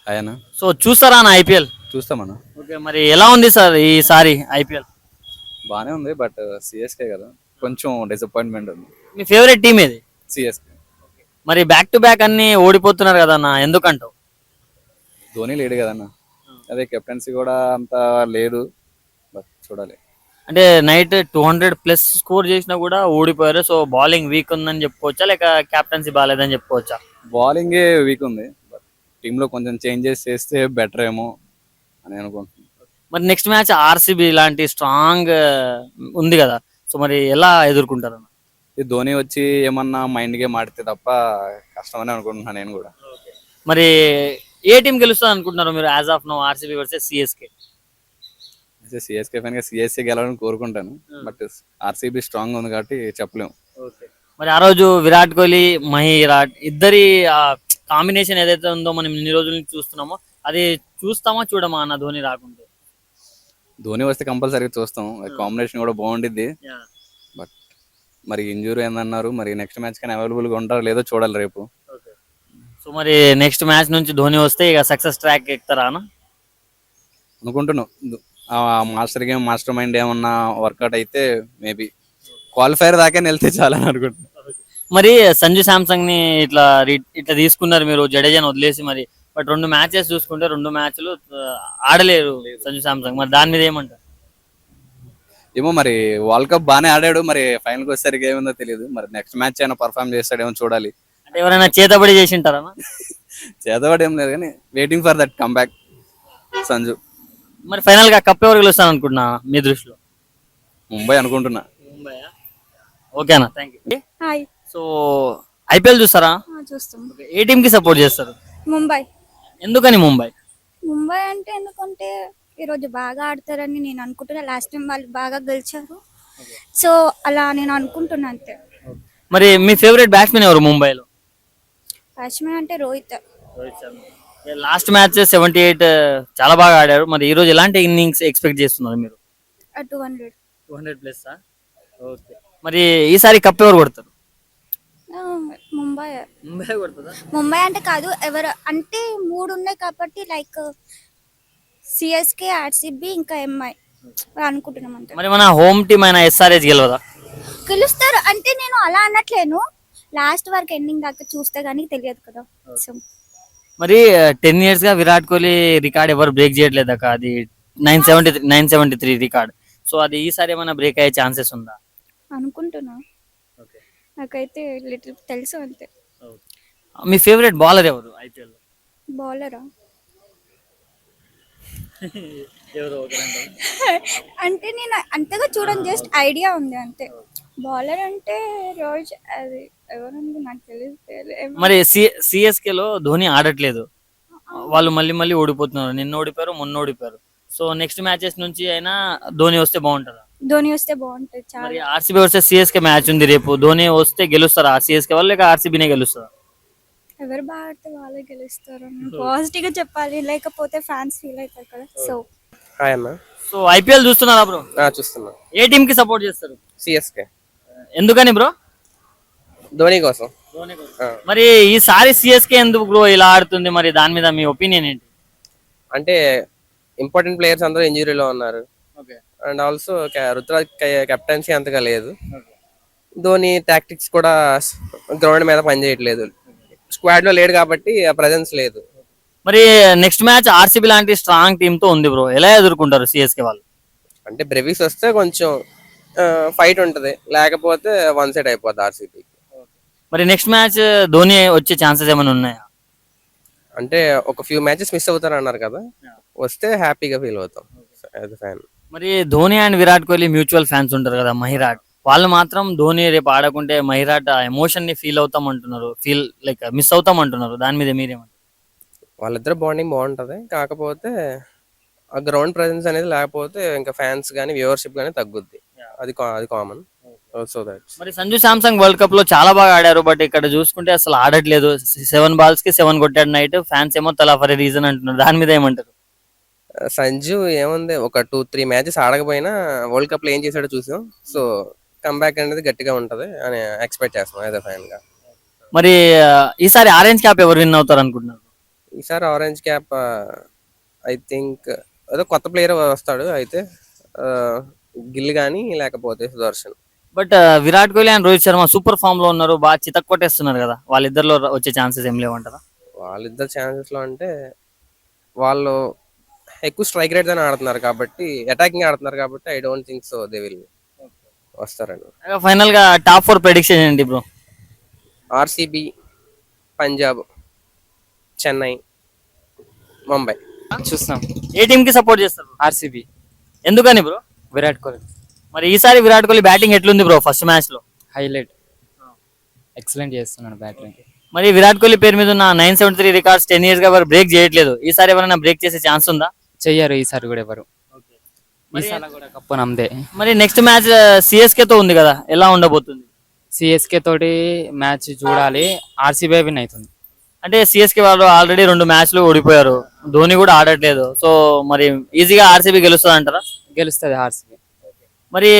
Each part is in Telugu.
ఆయన సో చూస్తారా అన్న ఐపీఎల్? చూస్తామన్నా. ఓకే, మరి ఎలా ఉంది సార్ ఈసారి ఐపీఎల్? బానే ఉంది, బట్ సిఎస్కే కదా, కొంచెం డిసప్పాయింట్మెంట్ ఉంది. మీ ఫేవరెట్ టీం ఏది? సిఎస్కే. మరి బ్యాక్ టు బ్యాక్ అన్ని ఓడిపోతున్నారు కదా అన్న, ఎందుకంటావు? ధోని లేడు కదన్న, అదే కెప్టెన్సీ కూడా అంత లేదు, బట్ చూడాలి. అంటే నైట్ 200+ స్కోర్ చేసినా కూడా ఓడిపోయారు. సో బౌలింగ్ వీక్ ఉందని చెప్పుకోవచ్చా, లేక క్యాప్టెన్సీ బాగాలేదని చెప్పుకోవచ్చా? బౌలింగే వీక్ ఉంది, బట్ టీంలో కొంచెం చేంజెస్ చేస్తే బెటర్ ఏమో అని అనుకుంటున్నాను. మరి నెక్స్ట్ మ్యాచ్ ఆర్సీబీ లాంటి స్ట్రాంగ్ ఉంది కదా, సో మరి ఎలా ఎదుర్కొంటారు అన్న? ఈ ధోని వచ్చి ఏమన్నా మైండ్ గేమ్ ఆడితే తప్ప కష్టమని అనుకుంటున్నాను నేను కూడా. మరి ఏ టీం గెలుస్తుంది అనుకుంటున్నారు మీరు as of now, RCB versus CSK? CSK fan గా సిఎస్కే గెలవాలని కోరుకుంటాను, బట్ ఆర్సీబీ స్ట్రాంగ్ ఉంది కాబట్టి చెప్పలేము. మరి ఆ రోజు విరాట్ కోహ్లీ, మహిరాట్ ఇద్దరి కాంబినేషన్ ఏదైతే ఉందో మనం ఇన్ని రోజుల నుంచి చూస్తున్నామో, అది చూస్తామా చూడమా అన్న ధోని రాకుంటే? ధోని వస్తే కంపల్సరీగా చూస్తాం, కాంబినేషన్ కూడా బాగుండిద్ది. బట్ మరి ఇంజూరీ ఏందన్నారు, మరి నెక్స్ట్ మ్యాచ్ కానీ అవైలబుల్ గా ఉంటారో లేదో చూడాలి రేపు. సో మరి నెక్స్ట్ మ్యాచ్ నుంచి ధోని వస్తే ఇక సక్సెస్ ట్రాక్ ఎక్కుతారా అన్న? అనుకుంటున్నాం. ఆ మాస్టర్ గేమ్, మాస్టర్ మైండ్ ఏమన్నా వర్కౌట్ అయితే మేబీ క్వాలిఫైర్ దాకా వెళ్తే చాలా అని అనుకుంటున్నాను. మరి సంజు శాంసంగ్ ని ఇట్లా తీసుకున్నారు మీరు, జడేజాని వదిలేసి. మరి బట్ 2 మ్యాచెస్ చూసుకుంటే 2 మ్యాచ్లు ఆడలేరు సంజు శాంసంగ్. మరి దాని మీద ఏమంటారు? ఏమో, మరి వరల్డ్ కప్ బాగానే ఆడాడు, మరి ఫైనల్కి వచ్చేసరికి ఏముందో తెలియదు. మరి నెక్స్ట్ మ్యాచ్ అయినా పర్ఫామ్ చేస్తాడేమో చూడాలి. అంటే ఎవరైనా చేతబడి చేసి ఉంటారా? చేతవాడు ఏం లేదు, కానీ waiting for that come back Sanju. మరి ఫైనల్ గా కప్ ఎవరు గెలుస్తాను అనుకుంటున్నా మీ దృష్టిలో? ముంబై అనుకుంటున్నా. ఓకే అన్న, thank you. Hi. So IPL చూస్తారా? చూస్తాం. ఏ టీం కి సపోర్ట్ చేస్తారు? ముంబై. ఎందుకని ముంబై? ముంబై అంటే ఎందుకంటే ఈరోజు బాగా ఆడతారని నేను అనుకుంటున్నా. లాస్ట్ టైం వాళ్ళు బాగా గెలిచారు, సో అలా నేను అనుకుంటున్నా అంతే. మరి మీ ఫేవరెట్ బ్యాట్స్మెన్ ఎవరు ముంబైలో? బ్యాట్స్మెన్ అంటే రోహిత్. లాస్ట్ మ్యాచ్ 78 చాలా బాగా ఆడారు. మరి ఈ రోజు ఎలాంటి ఇన్నింగ్స్ ఎక్స్పెక్ట్ చేస్తున్నారు మీరు? 200. 200+. ఓకే, మరి ఈసారి కప్ ఎవరు కొడతారు? ముంబై. ముంబై కొడుతుందా? ముంబై అంటే కాదు, ఎవరు అంటే 3 ఉన్నాయి కాబట్టి, లైక్ సిఎస్కే, ఆర్సీబీ, ఇంకా ఎంఐ అనుకుంటున్నాం అంతే. మరి మన హోమ్ టీం అయిన ఎస్ఆర్హెచ్ గెలవదా? గెలుస్తారు అంటే నేను అలా అనట్లేను, లాస్ట్ వరకు ఎండింగ్ దాకా చూస్తే గానీ తెలియదు కదా. సో మరి 10 years గా విరాట్ కోహ్లీ రికార్డ్ ఎవరు బ్రేక్ చేయట్లేదు అక్క. అది 973 రికార్డ్. సో అది ఈసారి ఏమైనా బ్రేక్ అయ్యే ఛాన్సెస్ ఉందా? అనుకుంటున్నా, నాకైతే లిటిల్ తెలుసు అంతే. మీ ఫేవరెట్ బౌలర్ ఎవరు ఐపీఎల్? బౌలరా ఎవరు? అంటే నేను అంతగా చూడను, జస్ట్ ఐడియా ఉంది అంతే. బౌలర్ అంటే రోజ్, అది ఎవరంటే నాకు తెలియదు. మరి సిఎస్కే లో ధోని ఆడట్లేదు, వాళ్ళు మళ్ళీ మళ్ళీ ఓడిపోతున్నారు. నిన్న ఓడిపోయారు, మొన్న ఓడిపోయారు. సో నెక్స్ట్ మ్యాచెస్ నుంచి అయినా ధోని వస్తే బాగుంటుందా? ధోని వస్తే బాగుంటుంది చాలా. మరి ఆర్సీబీ వర్సెస్ సిఎస్కే మ్యాచ్ ఉంది రేపు. ధోని వస్తే గెలుస్తారా సిఎస్కే వాళ్ళు, లేక ఆర్సీబీనే గెలుస్తారా? ఎవరు బాగా ఆడితే వాళ్ళే గెలుస్తారు. పాజిటివ్ గా చెప్పాలి, లేకపోతే ఫ్యాన్స్ ఫీల్ అవుతారు కదా. సో హాయ్ అన్న. సో ఐపీఎల్ చూస్తున్నారా బ్రో? చూస్తున్నా. ఏ టీం కి సపోర్ట్ చేస్తారు? సిఎస్కే. ఎందుకని బ్రో? ధోని కోసం. మరి ఈసారి సిఎస్కే ఎందుకు బ్రో ఇలా ఆడుతుంది? మరి దాని మీద మీ ఒపీనియన్ ఏంటి? అంటే ఇంపార్టెంట్ ప్లేయర్స్ అందరూ ఇంజురీలో ఉన్నారు, అండ్ ఆల్సో రుతురాజ్ కెప్టెన్సీ అంతగా లేదు. ధోని టాక్టిక్స్ కూడా గ్రౌండ్ మీద పనిచేయట్లేదు, స్క్వాడ్ లో లేడు కాబట్టి ఆ ప్రెజెన్స్ లేదు. మరి నెక్స్ట్ మ్యాచ్ ఆర్సీబీ లాంటి స్ట్రాంగ్ టీమ్ తో ఉంది బ్రో, ఎలా ఎదుర్కొంటారు సిఎస్కే వాళ్ళు? అంటే బ్రెవిస్ వస్తే కొంచెం ఫైట్ ఉంటది, లేకపోతే 1 సైడ్ అయిపోద్ది ఆర్సీబీ. మరి నెక్స్ట్ మ్యాచ్ ధోని వచ్చే ఛాన్సెస్ ఏమైనా ఉన్నాయా? అంటే ఒక ఫ్యూ మ్యాచెస్ మిస్ అవుతారు అన్నారు కదా, వస్తే హ్యాపీగా ఫీల్ అవుతాం యాజ్ ఎ ఫ్యాన్. మరి Dhoni and Virat Kohli mutual fans ఉంటారు కదా, మహిరాట్ వాళ్ళు మాత్రం ధోని రేపు ఆడకుంటే మహిరాట్ ఆ ఎమోషన్ ని ఫీల్ అవుతాం అంటున్నారు, మిస్ అవుతాం అంటున్నారు. దాని మీద మీరేమంటారు? వాళ్ళిద్దరు బాండింగ్ బాగుంటది, కాకపోతే ఆ గ్రౌండ్ ప్రెజెన్స్ అనేది లేకపోతే ఇంకా ఫ్యాన్స్ కానీ వ్యూవర్షిప్ కానీ తగ్గుద్ది, అది కామన్. So that. మరి సంజు శాంసంగ్ వరల్డ్ కప్ లో చాలా బాగా ఆడారు, బట్ ఇక్కడ చూసుకుంటే అసలు ఆడట్లేదు. 7 balls కి 7 కొట్టాడు నైట్. ఫ్యాన్స్ ఏమో తలా ఫర్ రీజన్ అంటున్నారు. దాని మీద ఏమంటారు? సంజు ఏముంది, ఒక 2-3 మ్యాచెస్ ఆడకపోయినా వరల్డ్ కప్ లో ఏం చేశాడో చూసాం. సో కంబ్యాక్ అనేది గట్టిగా ఉంటది అని ఎక్స్పెక్ట్ చేస్తాం యాజ్ ఎ ఫ్యాన్ గా. మరి ఈసారి ఆరెంజ్ క్యాప్ ఎవరు విన్ అవుతారు అనుకుంటున్నారు? ఈసారి ఆరెంజ్ క్యాప్ ఐ థింక్ ఏదో కొత్త ప్లేయర్ వస్తాడు అయితే, గిల్ కానీ లేకపోతే Sudharsan. But Virat Kohli and Rohit Sharma super form లో ఉన్నారు, బాగా చితక్ కొట్టేస్తున్నారు కదా, వాళ్ళిద్దరిలో వచ్చే ఛాన్సెస్ ఏం లేవంటారా? వాళ్ళిద్దరు ఛాన్సెస్ లో అంటే వాళ్ళు ఎక్కువ స్ట్రైక్ రేట్ అని ఆడుతున్నారు కాబట్టి, అటాకింగ్ ఆడుతున్నారు కాబట్టి I don't think so they will వస్తారండి. ఫైనల్ గా టాప్ 4 ప్రెడిక్షన్ ఏంటి బ్రో? ఆర్సీబీ, పంజాబ్, చెన్నై, ముంబై. చూస్తాం. ఏ టీమ్ కి సపోర్ట్ చేస్తారు bro? ఆర్సీబీ, ఎందుకని బ్రో? విరాట్ కోహ్లీ మరి ఈసారి విరాట్ కోహ్లీ బ్యాటింగ్ ఎట్లుంది బ్రో ఫస్ట్ మ్యాచ్ లో? హైలైట్, ఎక్సలెంట్ చేస్తున్నాడు బ్యాటింగ్. మరి విరాట్ కోహ్లీ పేరు మీద ఉన్న 973 రికార్డ్స్ 10 years గా ఎవరు బ్రేక్ చేయట్లేదు, ఈసారి ఎవరైనా బ్రేక్ చేసే ఛాన్స్ ఉందా? చెయ్యరు ఈసారి కూడా ఎవరు. ఈసారి కూడా కప్పు నమ్మదే. మరి నెక్స్ట్ మ్యాచ్ సిఎస్కే తో ఉంది కదా, ఎలా ఉండబోతుంది? సిఎస్కే తోటి మ్యాచ్ చూడాలి. ఆర్సీబీ విన్ అవుతుంది. అంటే సిఎస్కే వాళ్ళు ఆల్రెడీ 2 మ్యాచ్లు ఓడిపోయారు, ధోని కూడా ఆడట్లేదు, సో మరి ఈజీగా ఆర్సీబీ గెలుస్తుంది అంటారా? గెలుస్తుంది ఆర్సీబీ. మరి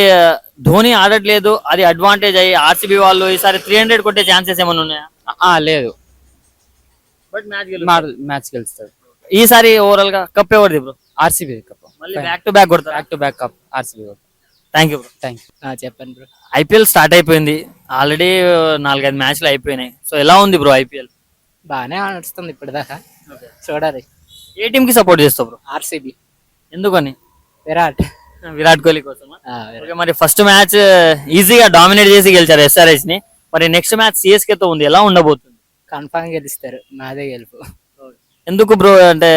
ధోని ఆడట్లేదు, అది అడ్వాంటేజ్ అయ్యి ఆర్సీబీ వాళ్ళు ఈసారి 300 కొట్టే ఛాన్సెస్ ఏమైనా ఉన్నాయా? లేదు, బట్ మ్యాచ్ గెలుస్తుంది. ఈసారి ఓవరాల్ గా కప్ ఎవరిది బ్రో? RCB cup. మళ్ళీ బ్యాక్ టు బ్యాక్ కొడతారు. Back to back cup RCB. Thank you bro. Thank you. చెప్పండి బ్రో. ఐపీఎల్ స్టార్ట్ అయిపోయింది, ఆల్రెడీ 4-5 మ్యాచ్లు అయిపోయినాయి, సో ఎలా ఉంది బ్రో ఐపీఎల్? బాగానే నడుస్తుంది ఇప్పటిదాకా, చూడాలి. ఏ టీమ్ కి సపోర్ట్ చేస్తావు బ్రో? ఆర్సీబీ. ఎందుకని? విరాట్ కోహ్లీ కోసం. మరి ఫస్ట్ మ్యాచ్ ఈజీగా డామినేట్ చేసి గెలిచారు ఎస్ఆర్హెచ్ ని, మరి నెక్స్ట్ మ్యాచ్ సిఎస్కే తో ఉంది, ఎలా ఉండబోతుంది? కన్ఫర్మ్ గెలుస్తారు, నాదే గెలుపు. ఎందుకు బ్రో? అంటే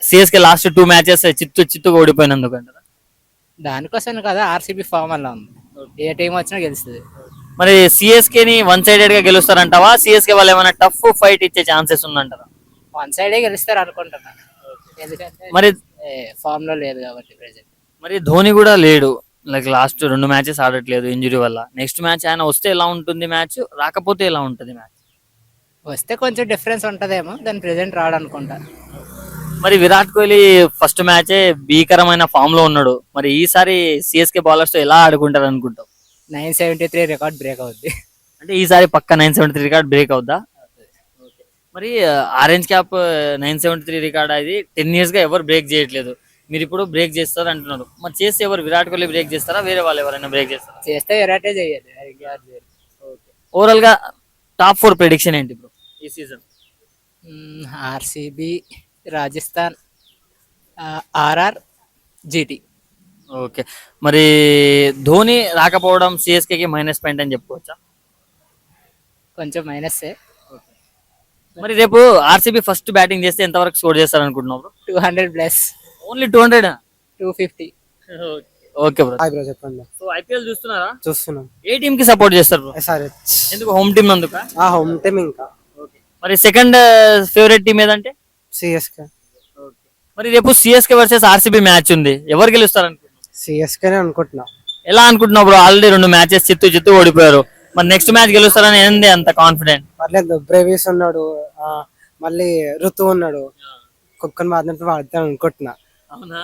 సిఎస్కే లాస్ట్ 2 మ్యాచెస్ చిత్తుగా ఓడిపోయినందుకు అంటారా? దానికోసం కదా, ఆర్సీబీ ఫామ్ అలా ఉంది, ఏ టీం వచ్చినా గెలుస్తుంది. మరి సిఎస్కే ని 1-sided గా గెలుస్తారంటావా? సిఎస్కే వాళ్ళు ఏమైనా టఫ్ ఫైట్ ఇచ్చే ఛాన్సెస్ ఉందంటారా? 1 సైడే గెలుస్తారు అనుకుంటున్నా, ఎందుకంటే మరి ఫామ్ లో లేదు కాబట్టి ప్రెసెంట్. మరి ధోని కూడా లేడు, లైక్ లాస్ట్ 2 మ్యాచెస్ ఆడట్లేదు ఇంజురీ వల్ల. నెక్స్ట్ మ్యాచ్ ఆయన వస్తే ఎలా ఉంటుంది మ్యాచ్, రాకపోతే ఎలా ఉంటుంది మ్యాచ్? వస్తే కొంచెం డిఫరెన్స్ ఉంటదేమో, దాని ప్రెసెంట్ రాడు అనుకుంటా. మరి విరాట్ కోహ్లీ ఫస్ట్ మ్యాచే భీకరమైన ఫామ్ లో ఉన్నాడు, మరి ఈసారి సిఎస్కే బౌలర్స్ తో ఎలా ఆడుకుంటారు అనుకుంటావు? 973 రికార్డ్ బ్రేక్ అవుద్ది. అంటే ఈసారి పక్క 973 రికార్డ్ బ్రేక్ అవుద్దా? మరి ఆరెంజ్ క్యాప్ 973 రికార్డ్ అది 10 years గా ఎవరు బ్రేక్ చేయట్లేదు, మీరు ఇప్పుడు బ్రేక్ చేస్తారు అంటున్నారు, మరి చేస్తే ఎవరు? విరాట్ కోహ్లీ బ్రేక్ చేస్తారా, వేరే వాళ్ళు ఎవరైనా బ్రేక్ చేస్తారా? చేస్తే విరాటే చేయాలి. ఓవరాల్ గా టాప్ 4 ప్రెడిక్షన్ ఏంటి బ్రో ఈ season? RCB, Rajasthan, RR, GT. Okay, మరి ధోని రాకపోవడం సిఎస్కే కి మైనస్ పాయింట్ అని చెప్పుకోవచ్చా? కొంచెం మైనస్సే. మరి రేపు ఆర్సీబీ ఫస్ట్ బ్యాటింగ్ చేస్తే ఎంత వరకు స్కోర్ చేస్తారు అనుకుంటున్నావు bro? 200+. Only 200? 250. Okay bro. Hi bro, చెప్పండి. సో ఐపీఎల్ చూస్తున్నారా? చూస్తున్నాం. ఏ టీమ్ కి సపోర్ట్ చేస్తారు బ్రో? ఎస్ఆర్హెచ్. ఎందుకు? హోమ్ టీమ్ అందుక? Home team. ఇంకా మరి సెకండ్ ఫేవరెట్ టీమ్ ఏదంటే? సిఎస్కే. మరి రేపు సిఎస్కే వర్సెస్ ఆర్సీబీ మ్యాచ్ ఉంది, ఎవరు గెలుస్తారు అనుకుంటున్నావు? సిఎస్కేనే అనుకుంటున్నా. ఎలా అనుకుంటున్నావు బ్రో? ఆల్రెడీ 2 మ్యాచెస్ చిత్తు ఓడిపోయారు, మరి నెక్స్ట్ మ్యాచ్ గెలుస్తారని ఏంది అంత కాన్ఫిడెంట్? పర్లేదు, బ్రేవిస్ ఉన్నాడు, మళ్ళీ ఋతు ఉన్నాడు, కుక్కని వాడినట్టు వాడతాను అనుకుంటున్నా. అవునా?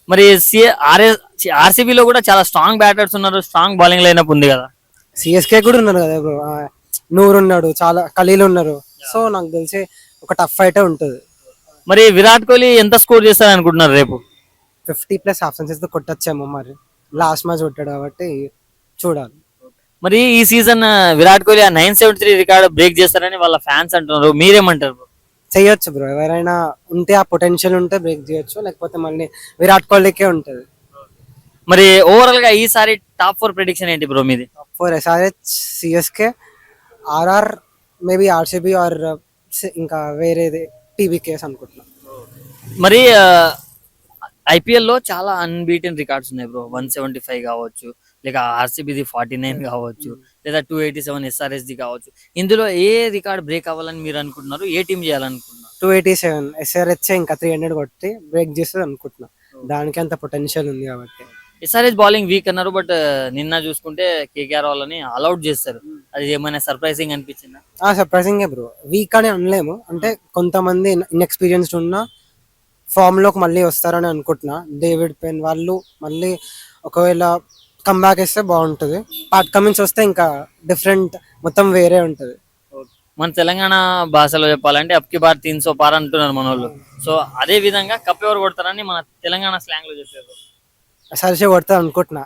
మరి ఆర్సీబీలో కూడా చాలా స్ట్రాంగ్ బ్యాటర్స్ ఉన్నారు, స్ట్రాంగ్ బౌలింగ్ లైనప్ ఉంది కదా. సిఎస్కే కూడా ఉన్నారు కదా బ్రో, నూరు ఉన్నాడు, చాలా ఖలీల్ ఉన్నారు, సో నాకు తెలిసి ఒక టఫ్ ఫైటే ఉంటుంది. మరి విరాట్ కోహ్లీ ఎంత స్కోర్ చేస్తారు అనుకుంటున్నారు రేపు? 50+ హాఫ్ సెంచరీస్ తో కొట్టొచ్చేమో, మరి లాస్ట్ మ్యాచ్ కొట్టాడు కాబట్టి చూడాలి. మరి ఈ సీజన్ విరాట్ కోహ్లీ ఆ 973 రికార్డ్ బ్రేక్ చేస్తారని వాళ్ళ ఫ్యాన్స్ అంటున్నారు, మీరేమంటారు? చేయొచ్చు బ్రో, ఎవరైనా ఉంటే ఆ పొటెన్షియల్ ఉంటే బ్రేక్ చేయొచ్చు, లేకపోతే మళ్ళీ విరాట్ కోహ్లీకే ఉంటుంది. మరి ఓవరాల్ గా ఈసారి టాప్ 4 ప్రెడిక్షన్ ఏంటి బ్రో మీది? For SRH, CSK, RR, maybe RCB or ఇంకా వేరేది టీబీకేస్ అనుకుంటున్నా. మరి ఐపీఎల్ లో చాలా అన్బీటెన్ రికార్డ్స్ ఉన్నాయి బ్రో, 175 కావచ్చు, లేక ఆర్సీబీది 49 కావచ్చు, లేదా 287 ఎస్ఆర్ఎస్ ది కావచ్చు. ఇందులో ఏ రికార్డ్ బ్రేక్ అవ్వాలని మీరు అనుకుంటున్నారు, ఏ టీం చేయాలనుకుంటున్నారు? 287 ఎస్ఆర్హెచ్ ఇంకా 300 కొట్టి బ్రేక్ చేస్తుంది అనుకుంటున్నా, దానికి అంత పొటెన్షియల్ ఉంది కాబట్టి. ఎస్ఆర్ఎస్ బౌలింగ్ వీక్ అన్నారు, బట్ నిన్న చూసుకుంటే కేకేఆర్ వాళ్ళని ఆల్అౌట్ చేస్తారు, అది ఏమైనా సర్ప్రైజింగ్ అనిపించిందా? సర్ప్రైజింగ్ బ్రో, వీక్ అని అనలేము, అంటే కొంతమంది ఇన్ఎక్స్పీరియన్స్డ్ ఉన్న ఫామ్ లోకి మళ్ళీ వస్తారని అనుకుంటున్నా. డేవిడ్ పెన్ వాళ్ళు మళ్ళీ ఒకవేళ కంబ్యాక్ ఇస్తే బాగుంటుంది. పాట్ కమిన్స్ వస్తే ఇంకా డిఫరెంట్, మొత్తం వేరే ఉంటుంది. మన తెలంగాణ భాషలో చెప్పాలంటే అప్కి బార్ 300 పార్ అంటున్నారు మన వాళ్ళు. సో అదే విధంగా కప్ ఎవరు కొడతారని మన తెలంగాణ స్లాంగ్ లో చెప్పారు. సరిసే కొడతా అనుకుంటున్నా.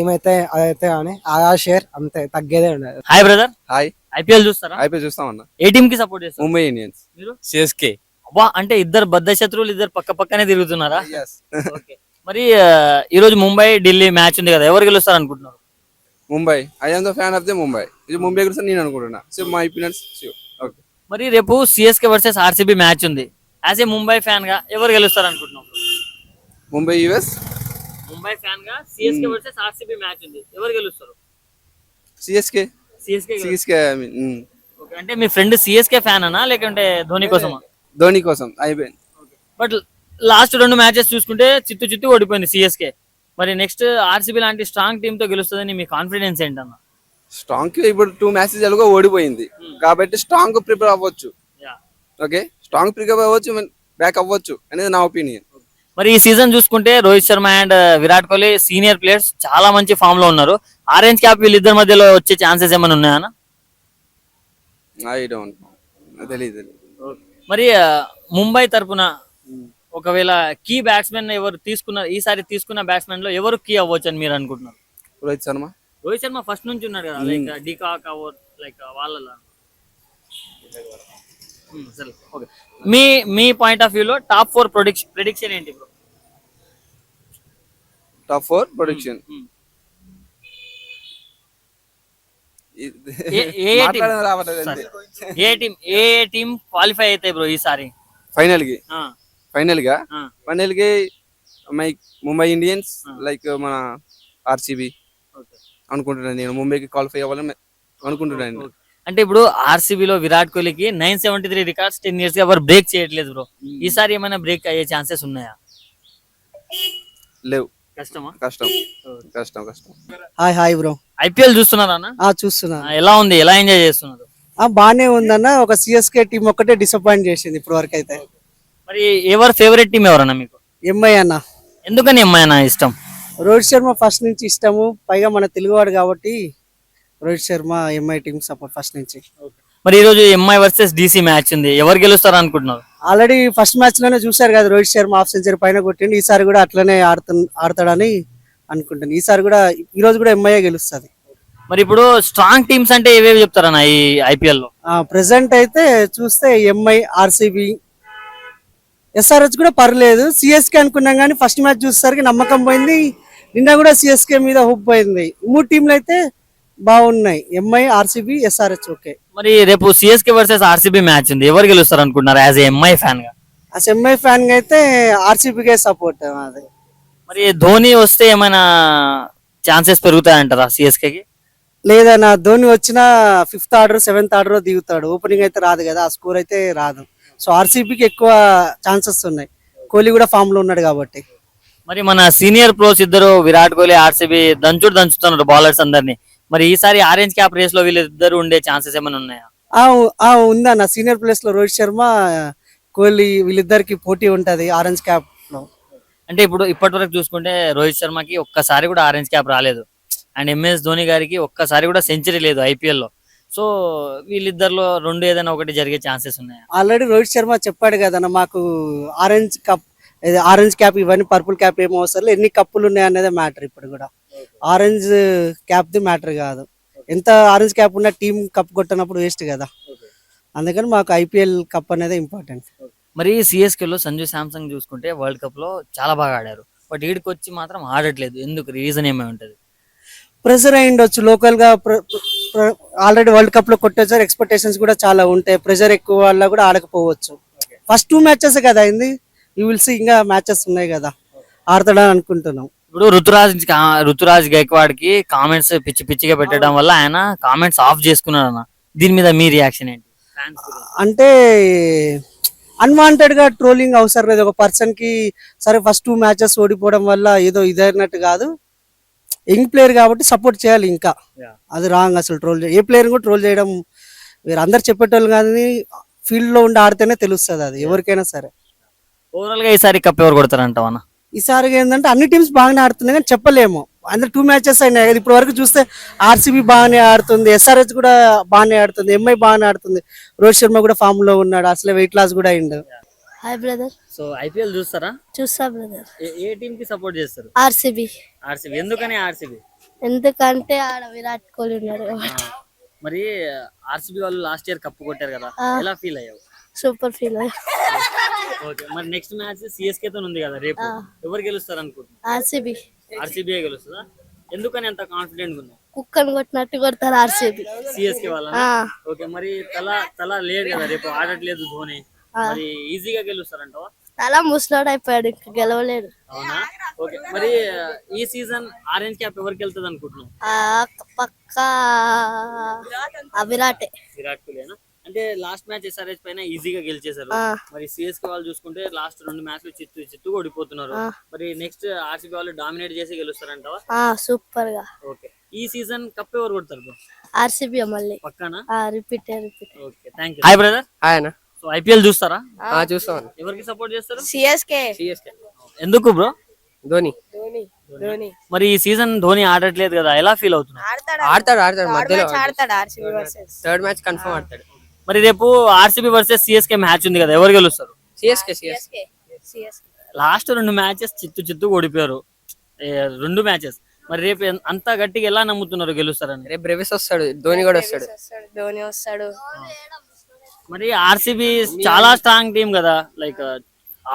ఏమైతే అదైతే కానీ ఆ షేర్ అంతే, తగ్గేదే ఉండదు. హాయ్ బ్రదర్, హాయ్, ఐపీఎల్ చూస్తారా? అయిపోయి చూస్తామన్నా. ఏ టీమ్ కి సపోర్ట్ చేస్తారు ముంబై ఇండియన్స్, మీరు? సిఎస్కే. అబ్బా, అంటే ఇద్దరు బద్ద శత్రువులు, ఇద్దరు పక్క పక్కనే తిరుగుతున్నారా? ఓకే. మరి ఈ రోజు ముంబై ఢిల్లీ మ్యాచ్ ఉంది కదా, ఎవరు గెలుస్తారు అనుకుంటున్నారు? Mumbai, I am the fan of the Mumbai. ఇది ముంబై గురించి నేను అనుకుంటున్నా. So my opinions. ఓకే. మరి రేపు సిఎస్కే వర్సెస్ ఆర్సీబీ మ్యాచ్ ఉంది. యాజ్ ఏ ముంబై ఫ్యాన్ గా ఎవరు గెలుస్తారు అనుకుంటున్నాం? ముంబై యుఎస్. ముంబై ఫ్యాన్ గా సిఎస్కే వర్సెస్ ఆర్సీబీ మ్యాచ్ ఉంది, ఎవరు గెలుస్తారు? CSK. CSK. CSK I mean okay. అంటే మీ ఫ్రెండ్ సిఎస్కే ఫ్యాన్ అనా లేకుంటే ధోని కోసమా? ధోని కోసం అయిపోయింది. బట్ లాస్ట్ 2 మ్యాచెస్ చూసుకుంటే చిత్తు ఓడిపోయింది సిఎస్కే. మరి నెక్స్ట్ ఆర్సీబీ లాంటి స్ట్రాంగ్ టీమ్ తో గెలుస్తుందని మీ కాన్ఫిడెన్స్ ఏంటన్నా? స్ట్రాంగ్ ఇప్పుడు 2 మ్యాచెస్ ఎలాగో ఓడిపోయింది కాబట్టి స్ట్రాంగ్ ప్రిపేర్ అవ్వచ్చు. ఓకే, స్ట్రాంగ్ ప్రిపేర్ అవ్వచ్చు, బ్యాక్ అవ్వచ్చు అనేది నా ఒపీనియన్. మరి ఈ సీజన్ చూసుకుంటే Rohit Sharma and Virat Kohli senior players చాలా మంచి ఫామ్ లో ఉన్నారు. ఆరెంజ్ క్యాప్ వీళ్ళిద్దరి మధ్యలో వచ్చే ఛాన్సెస్ ఏమైనా ఉన్నాయా? ఐ డోంట్ తెలియదు. మరి ముంబై తరపున ఒకవేళ కీ బ్యాట్స్మెన్ ఎవరు తీసుకున్నారు, ఈసారి తీసుకున్న బ్యాట్స్మెన్ లో ఎవరు కీ అవ్వచ్చు అని మీరు అనుకుంటున్నారు? రోహిత్ శర్మ. రోహిత్ శర్మ ఫస్ట్ నుంచి ఉన్నాడు కదా, లైక్ డికాక్ లైక్ వాళ్ళ. సరే, ఓకే. మీ పాయింట్ ఆఫ్ వ్యూ లో టాప్ 4 ప్రెడిక్షన్ ఏంటి బ్రో? Top 4 prediction. ఏ టీం క్వాలిఫై అవుతాయి బ్రో ఈసారి ఫైనల్ గా? ముంబై ఇండియన్స్, లైక్ మన ఆర్సీబీ అనుకుంటున్నాను. నేను ముంబైకి క్వాలిఫై అవ్వాలని అనుకుంటున్నాను. అంటే ఇప్పుడు ఆర్సీబీ లో విరాట్ కోహ్లీకి 973 రికార్డ్స్ 10 years గా ఎవరు బ్రేక్ చేయట్లేదు బ్రో. ఈసారి ఏమైనా బ్రేక్ అయ్యే ఛాన్సెస్ ఉన్నాయా? లేవు. కష్టమా? కష్టం. Hi bro. ఐపీఎల్ చూస్తున్నారా అన్న? చూస్తున్నా. ఎలా ఉంది, ఎలా ఎంజాయ్ చేస్తున్నారు? బానే ఉందన్న. ఒక సిఎస్కే టీం ఒకటే డిసప్పాయింట్ చేసింది ఇప్పుడు వరకు అయితే. మరి ఎవరు ఫేవరెట్ టీం ఎవరన్నా మీకు? ఎంఐ అన్న. ఎందుకని ఎంఐ అన్న ఇష్టం? రోహిత్ శర్మ ఫస్ట్ నుంచి ఇష్టము, పైగా మన తెలుగువాడు కాబట్టి Rohit Sharma MI team support first నుంచి. మరి ఈ రోజు ఎంఐ వర్సెస్ డీసీ మ్యాచ్ ఉంది, ఎవరు గెలుస్తారు అనుకుంటున్నారు? ఆల్రెడీ ఫస్ట్ మ్యాచ్ లోనే చూసారు కదా, రోహిత్ శర్మ హాఫ్ సెంచరీ పైన కొట్టిండు. ఈసారి కూడా అట్లనే ఆడతాడని అనుకుంటాను. ఈసారి కూడా, ఈ రోజు కూడా ఎంఐ గెలుస్తుంది. మరి ఇప్పుడు స్ట్రాంగ్ టీమ్స్ అంటే ఏవేవి చెప్తారన్న ఈ ఐపీఎల్ లో? ప్రెసెంట్ అయితే చూస్తే ఎంఐ, ఆర్సీబీ, ఎస్ఆర్హెచ్ కూడా పర్లేదు. సిఎస్కే అనుకున్నాం కానీ ఫస్ట్ మ్యాచ్ చూసేసరికి నమ్మకం పోయింది. నిన్న కూడా సిఎస్కే మీద హోప్ పోయింది. 3 టీంలు అయితే బాగున్నాయి, ఎంఐ, ఆర్సీబీ, ఎస్ఆర్హెచ్. ఓకే. మరి రేపు సిఎస్కే వర్సెస్ ఆర్సీబీ మ్యాచ్ ఉంది, ఎవరు గెలుస్తారు అనుకుంటున్నారు యాజ్ ఎంఐ ఫ్యాన్ గా? ఎంఐ ఫ్యాన్ గా అయితే ఆర్సీబీకే సపోర్ట్. అదే. మరి ధోని వస్తే ఏమైనా ఛాన్సెస్ పెరుగుతాయంటారా సిఎస్కే కి? లేదన్నా, ధోని వచ్చిన 5th ఆర్డర్ 7th ఆర్డర్ దిగుతాడు. ఓపెనింగ్ అయితే రాదు కదా, ఆ స్కోర్ అయితే రాదు. సో ఆర్సీబీకి ఎక్కువ ఛాన్సెస్ ఉన్నాయి, కోహ్లీ కూడా ఫామ్ లో ఉన్నాడు కాబట్టి. మరి మన సీనియర్ ప్రోస్ ఇద్దరు విరాట్ కోహ్లీ, ఆర్సీబీ దంచుతున్నారు బౌలర్స్ అందరినీ. మరి ఈసారి ఆరెంజ్ క్యాప్ రేస్ లో వీళ్ళిద్దరు ఉండే ఛాన్సెస్ ఏమైనా ఉన్నాయా? ఉందన్న. సీనియర్ ప్లేస్ లో రోహిత్ శర్మ, కోహ్లీ వీళ్ళిద్దరికి పోటీ ఉంటది ఆరెంజ్ క్యాప్ లో. అంటే ఇప్పుడు ఇప్పటి వరకు చూసుకుంటే రోహిత్ శర్మకి ఒక్కసారి కూడా ఆరెంజ్ క్యాప్ రాలేదు, అండ్ ఎంఎస్ ధోని గారికి ఒక్కసారి కూడా సెంచరీ లేదు ఐపీఎల్ లో. సో వీళ్ళిద్దరిలో 2 ఏదైనా ఒకటి జరిగే ఛాన్సెస్ ఉన్నాయా? ఆల్రెడీ రోహిత్ శర్మ చెప్పాడు కదన్న, మాకు ఆరెంజ్ క్యాప్ ఇవన్నీ పర్పుల్ క్యాప్ ఏమో అవసరం, ఎన్ని కప్పులు ఉన్నాయి అనేది మ్యాటర్. ఇప్పుడు కూడా ఆరెంజ్ క్యాప్ ది మ్యాటర్ కాదు, ఎంత ఆరెంజ్ క్యాప్ ఉన్న టీం కప్ కొట్టినప్పుడు వేస్ట్ కదా. అందుకని మాకు ఐపీఎల్ కప్ అనేది ఇంపార్టెంట్. మరి సిఎస్కే లో సంజు శాంసంగ్ చూసుకుంటే వరల్డ్ కప్ లో చాలా బాగా ఆడారు, బట్ ఈడికి వచ్చి మాత్రం ఆడట్లేదు. ఎందుకు, రీజన్ ఏమై ఉంటది? ప్రెషర్ అయి ఉండొచ్చు. లోకల్ గా ఆల్రెడీ వరల్డ్ కప్ లో కొట్టేసారు, ఎక్స్పెక్టేషన్స్ కూడా చాలా ఉంటాయి. ప్రెషర్ ఎక్కువ వల్ల కూడా ఆడకపోవచ్చు. ఫస్ట్ 2 మ్యాచెస్ కదా అయింది, యూ విల్ సీ ఇంకా మ్యాచెస్ ఉన్నాయి కదా, ఆడతాడని అనుకుంటున్నాం. ఇప్పుడు రుతురాజ్ గైక్వాడ్ కి కామెంట్స్ పిచ్చిగా పెట్టడం వల్ల ఆయన కామెంట్స్ ఆఫ్ చేసుకున్నాడు అన్న, దీని మీద మీ రియాక్షన్ ఏంటి? అంటే అన్వాంటెడ్ గా ట్రోలింగ్ అవసరం లేదు ఒక పర్సన్ కి. సరే ఫస్ట్ 2 మ్యాచెస్ ఓడిపోవడం వల్ల ఏదో ఇదైనట్టు కాదు, యంగ్ ప్లేయర్ కాబట్టి సపోర్ట్ చేయాలి. ఇంకా అది రాంగ్ అసలు. ఏ ప్లేయర్ కూడా ట్రోల్ చేయడం వేరే. అందరు చెప్పేటోళ్ళు కానీ ఫీల్డ్ లో ఉండి ఆడితేనే తెలుస్తుంది అది ఎవరికైనా సరే. ఓవరాల్ గా ఈసారి కప్ ఎవరు కొడతారంటావు అన్న? ఈసారి ఏంటంటే అన్ని టీమ్స్ బాగానే ఆడుతున్నాయి కానీ చెప్పలేము. అందరు 2 మ్యాచెస్ అయినాయి కదా ఇప్పటి వరకు చూస్తే. ఆర్సీబీ బాగానే ఆడుతుంది, ఎస్ఆర్హెచ్ కూడా బాగానే ఆడుతుంది, ఎంఐ బాగానే ఆడుతుంది, రోహిత్ శర్మ కూడా ఫామ్ లో ఉన్నాడు, అసలే వెయిట్ లాస్ కూడా అయిండు. హాయ్ బ్రదర్, సో ఐపీఎల్ చూస్తారా? చూస్తా బ్రదర్. ఏ టీం కి సపోర్ట్ చేస్తారు? ఆర్సీబీ. ఆర్సీబీ. ఎందుకని ఆర్సీబీ? ఎందుకంటే ఆడ విరాట్ కోహ్లీ ఉన్నాడు కాబట్టి. మరి ఆర్సీబీ వాళ్ళు లాస్ట్ ఇయర్ కప్పు కొట్టారు కదా, ఎలా ఫీల్ అయ్యావు? Super feel. ఓకే, మరి నెక్స్ట్ మ్యాచ్ సిఎస్కే తో ఉంది కదా రేపు, ఎవరు గెలుస్తారు అనుకుంటున్నా? ఆర్సీబీ. ఆర్సీబీ గెలుస్తుందా? ఎందుకని అంత కాన్ఫిడెంట్ ఉన్నావు? కుక్కను కొట్టినట్టు కొడతారు ఆర్సీబీ. సిఎస్కే వాళ్ళ. ఓకే, మరి తల లేదు కదా రేపు, ఆడట్లేదు ధోని, మరి ఈజీగా గెలుస్తారంటావా? అలా ముసలాడు అయిపోయాడు, ఇంకా గెలవలేడు. అవునా? ఓకే, మరి ఈ సీజన్ ఆరెంజ్ క్యాప్ ఎవరికి వెళ్తుంది అనుకుంటున్నావు? పక్కా విరాటే. విరాట్ కోహ్లీనా? అంటే లాస్ట్ మ్యాచ్ ఎస్ఆర్హెచ్ పైన ఈజీగా గెలిచేశారు. మరి సిఎస్కే వాళ్ళు చూసుకుంటే లాస్ట్ 2 మ్యాచ్లు చిత్తు ఓడిపోతున్నారు. మరి నెక్స్ట్ ఆర్సీబీ వాళ్ళు డామినేట్ చేసి గెలుస్తారంటావా? సూపర్ గా. ఓకే, ఈ సీజన్ కప్ ఎవరు కొడతారు బ్రో? ఆర్సీబీ మళ్ళీ పక్కానా? Repeat. Okay, thank you. Hi brother. Hi అన్న. సో ఐపీఎల్ చూస్తారా? చూస్తాను. ఎవరికి సపోర్ట్ చేస్తారు? సిఎస్కే. ఎందుకు బ్రో? ధోని. మరి ఈ సీజన్ ధోని ఆడట్లేదు కదా, ఎలా ఫీల్ అవుతున్నారు? ఆడతాడు మధ్యలో. థర్డ్ మ్యాచ్ కన్ఫర్మ్ ఆడతాడు. మరి రేపు ఆర్సీబీ వర్సెస్ సిఎస్కే మ్యాచ్ ఉంది కదా, ఎవరు గెలుస్తారు? సిఎస్కే. లాస్ట్ 2 మ్యాచెస్ చిత్తు ఓడిపోయారు, 2 మ్యాచెస్. మరి రేపు అంత గట్టిగా ఎలా నమ్ముతున్నారు గెలుస్తారని? రేపు బ్రెవిస్ వస్తాడు, ధోని కూడా వస్తాడు. ధోని వస్తాడు. మరి ఆర్సీబీ చాలా స్ట్రాంగ్ టీం కదా, లైక్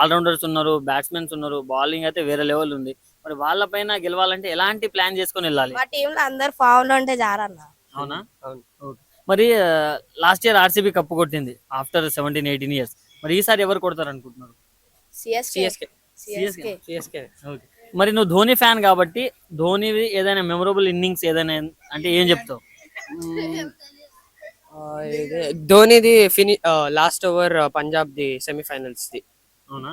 ఆల్రౌండర్స్ ఉన్నారు, బ్యాట్స్మెన్స్ ఉన్నారు, బౌలింగ్ అయితే వేరే లెవెల్ ఉంది. మరి వాళ్ళ పైన గెలవాలంటే ఎలాంటి ప్లాన్ చేసుకొని వెళ్ళాలి? మా టీమ్ లో అందరు ఫామ్ లో ఉంటే జారన్న. అవునా? అవును. ఓకే, మరి లాస్ట్ ఇయర్ ఆర్సీబీ కప్పు కొట్టింది ఆఫ్టర్ 17-18 ఇయర్స్. మరి ఈసారి ఎవరు కొడతారు అనుకుంటున్నారు? సిఎస్కే. ఓకే, మరి నువ్వు ధోని ఫ్యాన్ కాబట్టి ధోని ఏదైనా మెమరబుల్ ఇన్నింగ్స్ ఏదైనా అంటే ఏం చెప్తావు? ధోనిది లాస్ట్ ఓవర్ పంజాబ్ ది సెమీఫైనల్స్ ది. అవునా?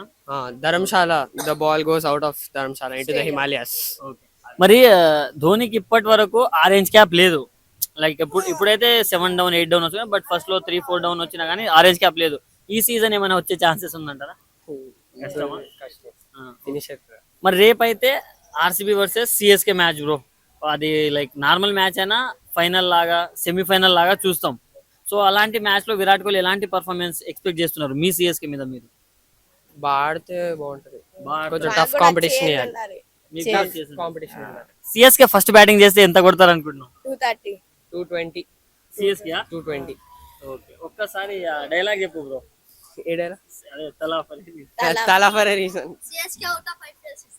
Dharamsala, the ball goes out of Dharamsala into the Himalayas. Okay, మరి ధోనికి ఇప్పటి వరకు ఆరెంజ్ క్యాప్ లేదు. లైక్ ఇప్పుడైతే 7 డౌన్ 8 డౌన్ వచ్చినా, బట్ ఫస్ట్ లో 3-4 డౌన్ వచ్చినా కానీ ఆరెంజ్ క్యాప్ లేదు. ఈ సీజన్ ఏమైనా వచ్చే ఛాన్సెస్ ఉందంటారా? కష్టమా? ఫినిషర్. మరి రేపైతే RCB versus CSK match bro. అది లైక్ నార్మల్ మ్యాచ్ అయినా ఫైనల్ లాగా సెమీఫైనల్ లాగా చూస్తాం. సో అలాంటి మ్యాచ్ లో విరాట్ కోహ్లీ ఎలాంటి పర్ఫార్మెన్స్ ఎక్స్పెక్ట్ చేస్తున్నారు మీ సిఎస్కే మీద మీరు? బాగా ఆడితే బాగుంటది, కొంచెం tough competition competition. CSK first batting చేస్తే ఎంత కొడతారు అనుకుంటున్నాం? 230. 220. సిఎస్కే 220. ఓకే, ఒక్కసారి డైలాగ్ చెప్పు బ్రో. ఏడేరా అదే తలా తలా for reason. CSK out of 5 places.